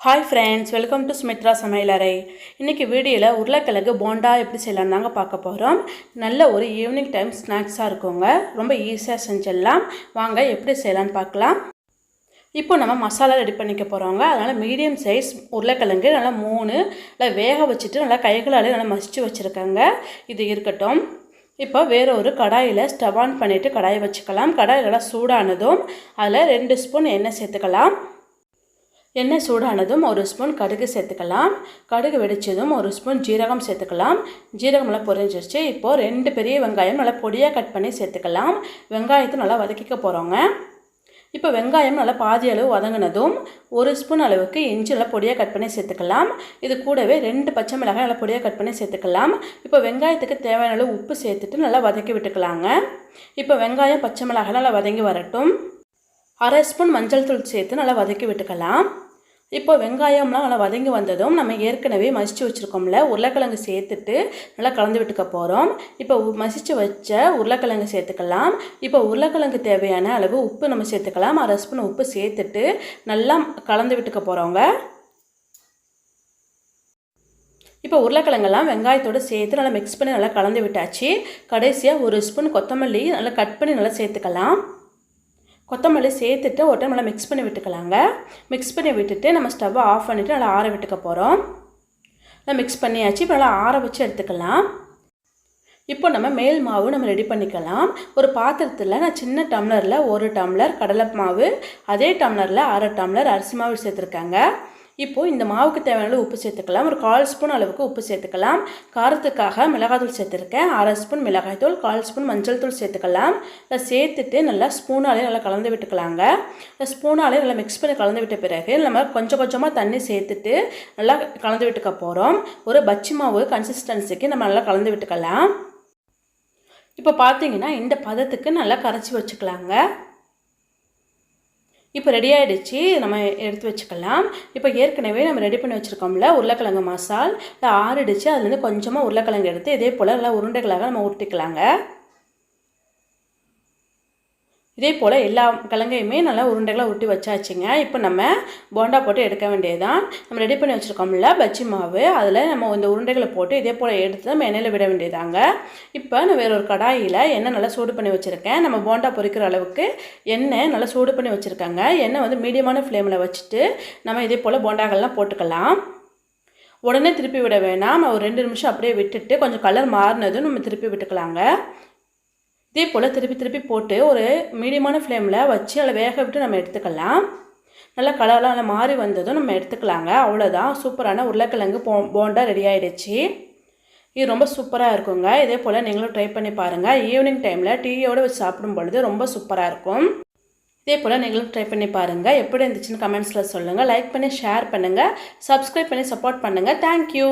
Hi friends, welcome to Sumitra சமையலறை. இன்றைக்கி வீடியோவில் உருளைக்கிழங்கு போண்டா எப்படி செய்யலாம் தாங்க பார்க்க போகிறோம். நல்ல ஒரு ஈவினிங் டைம் ஸ்நாக்ஸாக இருக்குங்க. ரொம்ப ஈஸியாக செஞ்சிடலாம். வாங்க எப்படி செய்யலான்னு பார்க்கலாம். இப்போ நம்ம மசாலா ரெடி பண்ணிக்க போகிறோங்க. அதனால் மீடியம் சைஸ் உருளைக்கிழங்கு நல்லா 3 நல்லா வேக வச்சுட்டு நல்லா கைகளாலே நல்லா மசிச்சு வச்சுருக்கேங்க. இது இருக்கட்டும். இப்போ வேறு ஒரு கடாயில் ஸ்டவ் ஆன் பண்ணிவிட்டு கடாயை வச்சுக்கலாம். கடாய் நல்லா சூடானதும் அதில் 2 ஸ்பூன் எண்ணெய் சேர்த்துக்கலாம். எண்ணெய் சூடானதும் 1 ஸ்பூன் கடுகு சேர்த்துக்கலாம். கடுகு வெடித்ததும் 1 ஸ்பூன் ஜீரகம் சேர்த்துக்கலாம். ஜீரகம் நல்லா பொரிஞ்சிருச்சு. இப்போது 2 பெரிய வெங்காயம் நல்லா பொடியாக கட் பண்ணி சேர்த்துக்கலாம். வெங்காயத்தை நல்லா வதக்கிக்க போகிறோங்க. இப்போ வெங்காயம் நல்லா பாதி அளவு வதங்கினதும் 1 ஸ்பூன் அளவுக்கு இஞ்சி நல்லா பொடியாக கட் பண்ணி சேர்த்துக்கலாம். இது கூடவே 2 பச்சை மிளகாய் நல்லா பொடியாக கட் பண்ணி சேர்த்துக்கலாம். இப்போ வெங்காயத்துக்கு தேவையான அளவு உப்பு சேர்த்துட்டு நல்லா வதக்கி விட்டுக்கலாங்க. இப்போ வெங்காயம் பச்சை மிளகாய் நல்லா வதங்கி வரட்டும். 1/2 ஸ்பூன் மஞ்சள் தூள் சேர்த்து நல்லா வதக்கி விட்டுக்கலாம். இப்போ வெங்காயம்லாம் நல்லா வதங்கி வந்ததும் நம்ம ஏற்கனவே மசிச்சு வச்சுருக்கோம்ல உருளைக்கிழங்கு சேர்த்துட்டு நல்லா கலந்து விட்டுக்க போகிறோம். இப்போ மசிச்சு வச்ச உருளைக்கிழங்கு சேர்த்துக்கலாம். இப்போ உருளைக்கிழங்கு தேவையான அளவு உப்பு நம்ம சேர்த்துக்கலாம். 1/2 ஸ்பூன் உப்பு சேர்த்துட்டு நல்லா கலந்து விட்டுக்க போகிறோங்க. இப்போ உருளைக்கிழங்கெல்லாம் வெங்காயத்தோடு சேர்த்து நல்லா மிக்ஸ் பண்ணி நல்லா கலந்து விட்டாச்சு. கடைசியாக 1 ஸ்பூன் கொத்தமல்லி நல்லா கட் பண்ணி நல்லா சேர்த்துக்கலாம். கொத்தமல்லி சேர்த்துட்டு ஒரு டைம் நல்லா மிக்ஸ் பண்ணி விட்டுக்கலாங்க. மிக்ஸ் பண்ணி விட்டுட்டு நம்ம ஸ்டவ்வை ஆஃப் பண்ணிவிட்டு நல்லா ஆற விட்டுக்க போகிறோம். நல்லா மிக்ஸ் பண்ணியாச்சு. இப்போ நல்லா ஆற வச்சு எடுத்துக்கலாம். இப்போ நம்ம மேல் மாவு நம்ம ரெடி பண்ணிக்கலாம். ஒரு பாத்திரத்தில் நான் சின்ன டம்ளரில் 1 டம்ளர் கடலை மாவு, அதே டம்ளரில் 1/2 டம்ளர் அரிசி மாவு சேர்த்துருக்காங்க. இப்போது இந்த மாவுக்கு தேவையான உப்பு சேர்த்துக்கலாம். ஒரு 1/4 ஸ்பூன் அளவுக்கு உப்பு சேர்த்துக்கலாம். காரத்துக்காக மிளகாய்த்தூள் சேர்த்துருக்கேன். 1/2 ஸ்பூன் மிளகாய்த்தூள், 1/4 ஸ்பூன் மஞ்சள் தூள் சேர்த்துக்கலாம். அதை சேர்த்துட்டு நல்லா ஸ்பூனாலே நல்லா கலந்து விட்டுக்கலாங்க. ஸ்பூனாலே நல்லா மிக்ஸ் பண்ணி கலந்து விட்ட பிறகு நம்ம கொஞ்சம் கொஞ்சமாக தண்ணி சேர்த்துட்டு நல்லா கலந்து விட்டுக்க போகிறோம். ஒரு பஜ்ஜி மாவு கன்சிஸ்டன்சிக்கு நம்ம நல்லா கலந்து விட்டுக்கலாம். இப்போ பார்த்தீங்கன்னா இந்த பதத்துக்கு நல்லா கரைச்சி வச்சுக்கலாங்க. இப்போ ரெடி ஆகிடுச்சு. நம்ம எடுத்து வச்சுக்கலாம். இப்போ ஏற்கனவே நம்ம ரெடி பண்ணி வச்சுருக்கோம்ல உருளைக்கிழங்கு மசால் ஆறிடுச்சு. அதுலேருந்து கொஞ்சமாக உருளைக்கிழங்கு எடுத்து இதே போல் நல்லா உருண்டைகளாக நம்ம உருட்டிக்கலாங்க. இதே போல் எல்லா கிழங்கையுமே நல்லா உருண்டைகளாக உருட்டி வச்சாச்சுங்க. இப்போ நம்ம போண்டா போட்டு எடுக்க வேண்டியதுதான். நம்ம ரெடி பண்ணி வச்சுருக்கோம்ல பஜ்ஜி மாவு, அதில் நம்ம இந்த உருண்டைகளை போட்டு இதே போல் எடுத்து நம்ம எண்ணெயில் விட வேண்டியதாங்க. இப்போ நான் வேறு ஒரு கடாயில் எண்ணெய் நல்லா சூடு பண்ணி வச்சுருக்கேன். நம்ம போண்டா பொரிக்கிற அளவுக்கு எண்ணெய் நல்லா சூடு பண்ணி வச்சுருக்காங்க. எண்ணெய் வந்து மீடியமான ஃப்ளேமில் வச்சுட்டு நம்ம இதே போல் போண்டாக்கள்லாம் போட்டுக்கலாம். உடனே திருப்பி விட வேணாம். ஒரு 2 நிமிஷம் அப்படியே விட்டுட்டு கொஞ்சம் கலர் மாறினதும் நம்ம திருப்பி விட்டுக்கலாங்க. இதே போல் திருப்பி போட்டு ஒரு மீடியமான ஃப்ளேமில் வச்சு அதில் வேக விட்டு நம்ம எடுத்துக்கலாம். நல்லா கலர்லாம் நல்லா மாறி வந்ததும் நம்ம எடுத்துக்கலாங்க. அவ்வளோதான், சூப்பரான உருளைக்கிழங்கு போண்டா ரெடி ஆகிடுச்சு. இது ரொம்ப சூப்பராக இருக்குங்க. இதே போல் நீங்களும் ட்ரை பண்ணி பாருங்கள். ஈவினிங் டைமில் டீயோடு வச்சு சாப்பிடும் பொழுது ரொம்ப சூப்பராக இருக்கும். இதே போல் நீங்களும் ட்ரை பண்ணி பாருங்கள். எப்படி இருந்துச்சுன்னு கமெண்ட்ஸில் சொல்லுங்கள். லைக் பண்ணி ஷேர் பண்ணுங்கள். சப்ஸ்கிரைப் பண்ணி சப்போர்ட் பண்ணுங்கள். தேங்க்யூ.